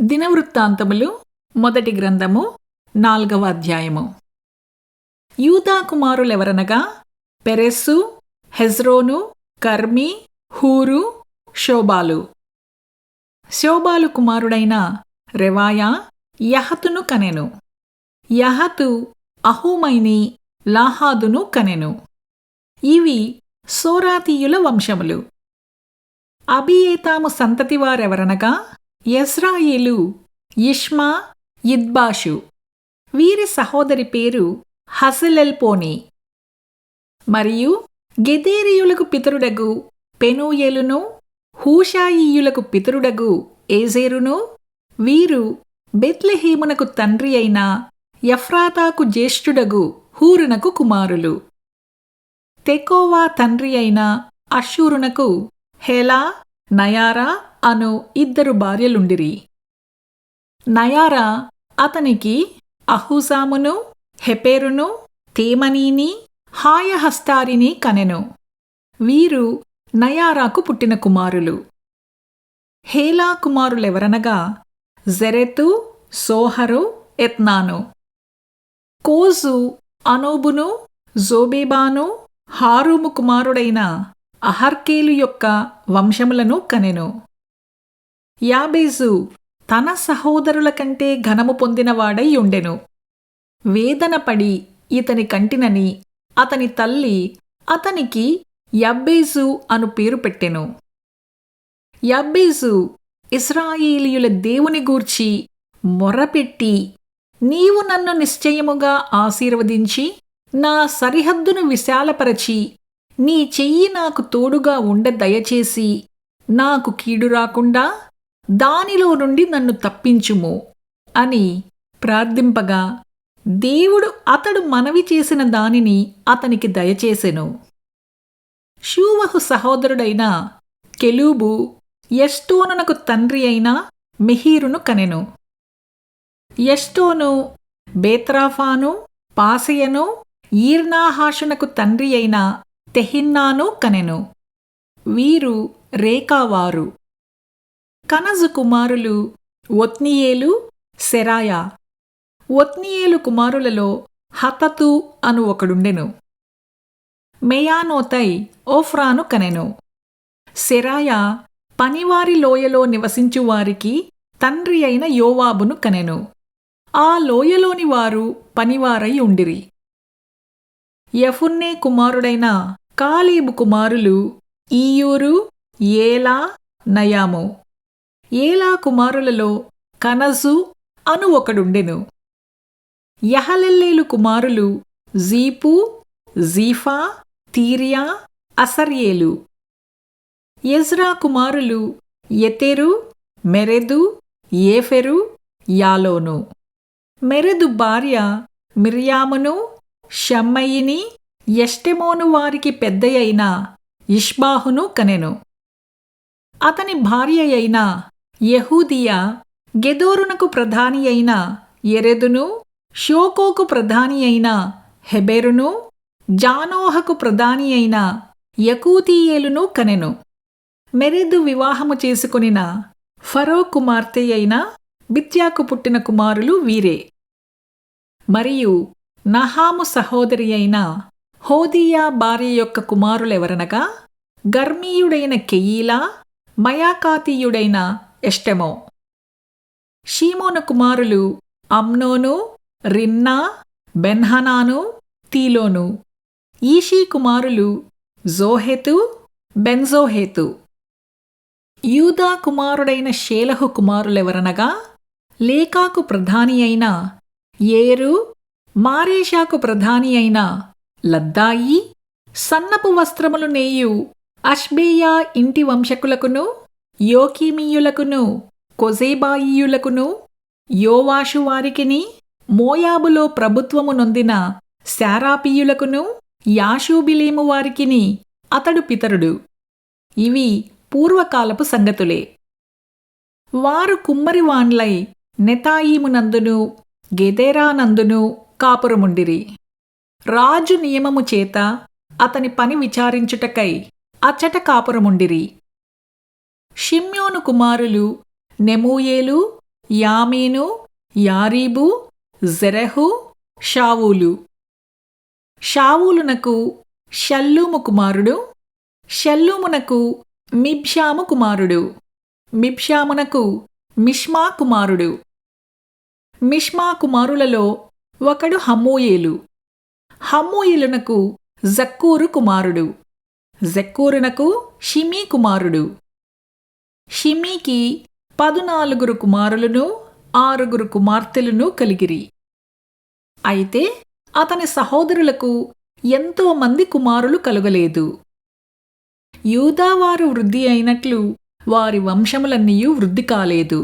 దినవృత్తాంతములు మొదటి గ్రంథము 4వ అధ్యాయము. యూదా కుమారులెవరనగా పెరెస్సు, హెజ్రోను, కర్మీ, హూరు, షోబాలు. షోబాలు కుమారుడైన రెవాయా యహతును కనెను. యహతు అహూమైని, లాహాదును కనెను. ఇవి సోరాతీయుల వంశములు. అబియేతాము సంతతివారెవరనగా యెజ్రాయేలు, ఇష్మా, యిద్బాషు. వీరి సహోదరి పేరు హసలెల్పోని. మరియు గెదేరీయులకు పితరుడగు పెనూయేలును, హూషాయీయులకు పితరుడగు ఏజేరును. వీరు బెత్లెహేమునకు తండ్రి అయిన ఎఫ్రాతాకు జ్యేష్ఠుడగు హూరునకు కుమారులు. తెకోవా తండ్రి అయిన అషూరునకు హేలా, నయారా అను 2 భార్యలుండిరి. నయారా అతనికి అహూజామును, హెపెరును, తేమనీని, హాయహస్తారిని కనెను. వీరు నయారాకు పుట్టిన కుమారులు. హేలా కుమారులెవరనగా జెరెతు, సోహరు, ఎత్నాను. కోజు అనోబును, జోబేబాను, హారూము కుమారుడైన అహర్కేలు యొక్క వంశములను కనెను. యాబేజు తన సహోదరుల కంటే ఘనము పొందినవాడై ఉండెను. వేదనపడి ఇతని కంటినని అతని తల్లి అతనికి యబ్బేజు అను పేరు పెట్టెను. యబ్బేజు ఇశ్రాయేలీయుల దేవుని గూర్చి మొర్రపెట్టి, నీవు నన్ను నిశ్చయముగా ఆశీర్వదించి నా సరిహద్దును విశాలపరచి నీ చెయ్యి నాకు తోడుగా ఉండ దయచేసి నాకు కీడు రాకుండా దానిలో నుండి నన్ను తప్పించుము అని ప్రార్థింపగా, దేవుడు అతడు మనవి చేసిన దానిని అతనికి దయచేసెను. షూవహు సహోదరుడైన కెలూబు ఎష్టోనునకు తండ్రి అయిన మెహీరును కనెను. ఎష్టోను బేత్రాఫాను, పాసెయను, ఈర్నాహాషునకు తండ్రి అయిన తెహిన్నాను కనెను. వీరు రేకావారు. కనజు కుమారులు ఒత్నీయేలు, సెరాయా. ఒత్నీయేలు కుమారులలో హతతు అను ఒకడుండెను. మెయానోతై ఓఫ్రాను కనెను. సెరాయా పనివారి లోయలో నివసించువారికి తండ్రి అయిన యోవాబును కనెను. ఆ లోయలోని వారు పనివారై ఉండిరి. యెఫున్నె కుమారుడైన కాలేబు కుమారులు ఈయూరు, ఏలా, నయాము. ఏలా కుమారులలో కనజు అను ఒకడుండెను. యహలెల్లేలు కుమారులు జీపు, జీఫా, తీరియా, అసర్యేలు. ఎజ్రా కుమారులు యెతెరు, మెరెదు, ఏఫెరు, యాలోను. మెరెదు భార్య మిర్యామును, షమ్మయిని, ఎష్టెమోను వారికి పెద్దయైన ఇష్బాహును కనెను. అతని భార్య అయిన యెహూదియా గెదోరునకు ప్రధాని అయిన యెరెదును, షోకోకు ప్రధాని అయిన హెబెరును, జానోహకు ప్రధాని అయిన యకూతీయేలును కనెను. మెరెదు వివాహము చేసుకొనిన ఫరో కుమార్తె అయిన బిత్యాకు పుట్టిన కుమారులు వీరే. మరియు నహాము సహోదరి అయిన హోదీయా భార్య యొక్క కుమారులెవరనగా గర్మీయుడైన కెయీలా, మయాకాతీయుడైన ఎష్టెమో. షీమోను కుమారులు అమ్నోను, రిన్నా, బెన్హనాను, తీలోను. ఈషీ కుమారులు జోహెతు, బెన్జోహేతు. యూదా కుమారుడైన షేలహు కుమారులెవరనగా లేకాకు ప్రధాని అయిన ఏరు, మారేషాకు ప్రధాని అయిన లద్దాయి, సన్నపు వస్త్రములు నేయు అష్బేయా ఇంటి వంశకులకును, యోకీమీయులకును, కొజేబాయియులకును, యోవాషు వారికిని, మోయాబులో ప్రభుత్వము నొందిన శారాపీయులకును, యాషూబిలేము వారికిని అతడు పితరుడు. ఇవి పూర్వకాలపు సంగతులే. వారు కుమ్మరివాండ్లై నెతాయీమునందును, గెదేరానందును కాపురముండిరి. రాజు నియమము చేత అతని పని విచారించుటకై అచ్చట కాపురముండిరి. షిమ్యోను కుమారులు నెమూయేలు, యామీను, యారీబు, జెరహు, షావూలు. షావూలునకు షల్లూము కుమారుడు, షల్లూమునకు మిబ్షాము కుమారుడు, మిబ్షామునకు మిష్మా కుమారుడు. మిష్మా కుమారులలో ఒకడు హమ్మూయేలు. హమ్మూయేలునకు జక్కూరు కుమారుడు, జక్కూరునకు షిమీ కుమారుడు. షిమీకి 14 కుమారులను 6 కుమార్తెలను కలిగిరి. అయితే అతని సహోదరులకు ఎంతో మంది కుమారులు కలుగలేదు. యూదావారు వృద్ధి అయినట్లు వారి వంశములన్నీయూ వృద్ధి కాలేదు.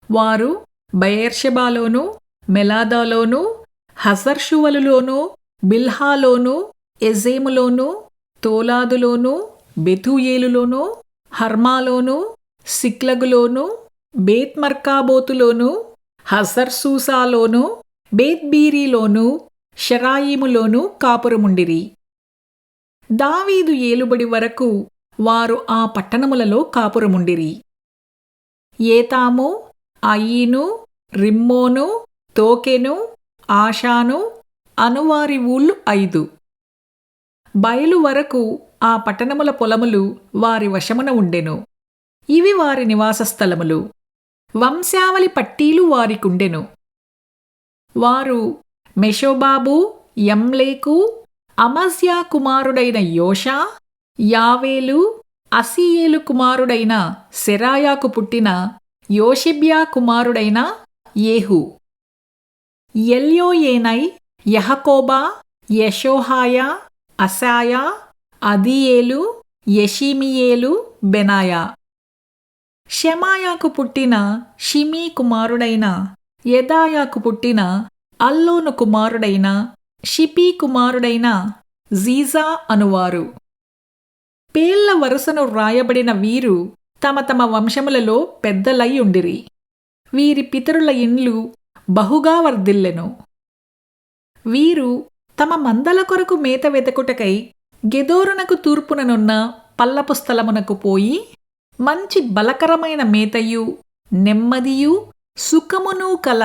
వారు బెయేర్షెబాలోను, మెలాదాలోను, హజర్షువలులోను, బిల్హాలోను, ఎజేములోను, తోలాదులోను, బెతూయేలులోను, హర్మాలోను, సిక్లగులోను, బేత్మర్కాబోతులోను, హజర్సూసాలోను, బేత్బీరీలోను, షరాయిములోను కాపురముండిరి. దావీదు ఏలుబడి వరకు వారు ఆ పట్టణములలో కాపురముండిరి. ఏతాము, అయీను, రిమ్మోను, తోకెను, ఆషాను అనువారి ఊళ్ళు 5. బయలు వరకు ఆ పట్టణముల పొలములు వారి వశమున ఉండెను. ఇవి వారి నివాస స్థలములు. వంశావళి పట్టీలు వారికుండెను. వారు మెషోబాబు, యమ్లేకు, అమజ్యా కుమారుడైన యోషా, యావేలు, అసీయేలు కుమారుడైన సెరాయాకు పుట్టిన యోషిబ్యా కుమారుడైన యేహు, ఎల్యోయేనై, యహకోబా, యెషోహాయా, అసాయా, అదీయేలు, యెషీమియేలు, బెనాయా. షెమాయాకు పుట్టిన షిమీ కుమారుడైన యెదాయాకు పుట్టిన అల్లోను కుమారుడైన షిపీ కుమారుడైన జీజా అనువారు. పేళ్ల వరుసను వ్రాయబడిన వీరు తమ తమ వంశములలో పెద్దలై ఉండిరి. వీరి పితరుల ఇండ్లు బహుగా వర్ధిల్లెను. వీరు తమ మందల కొరకు మేత వెతకుటకై గెదోరునకు తూర్పుననున్న పల్లపు స్థలమునకు పోయి మంచి బలకరమైన మేతయు నెమ్మదియు సుఖమును కల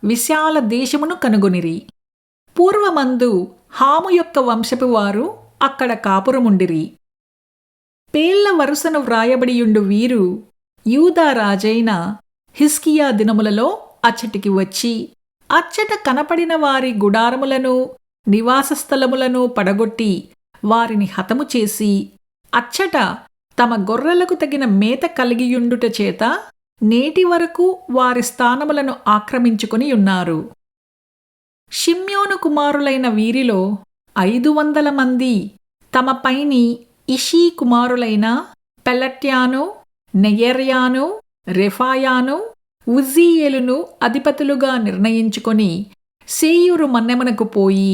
విశాల దేశమును కనుగొనిరి. పూర్వమందు హాము యొక్క వంశపు వారు అక్కడ కాపురముండిరి. పేళ్ల వరుసను వ్రాయబడియుండు వీరు యూదా రాజైన హిజ్కియా దినములలో అచ్చటికి వచ్చి అచ్చట కనపడిన వారి గుడారములను నివాస స్థలములను పడగొట్టి వారిని హతము చేసి అచ్చట తమ గొర్రెలకు తగిన మేత కలిగియుండుట చేత నేటి వరకు వారి స్థానములను ఆక్రమించుకుని ఉన్నారు. షిమ్యోను కుమారులైన వీరిలో 500 మంది తమ పైని ఇషీ కుమారులైన పెలట్యాను, నెయర్యాను, రెఫాయాను, ఉజ్జీయేలును అధిపతులుగా నిర్ణయించుకొని సేయూరు మన్నెమునకు పోయి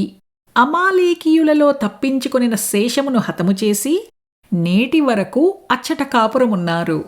అమాలేకీయులలో తప్పించుకొనిన శేషమును హతము చేసి నేటి వరకు అచ్చట కాపురమున్నారు.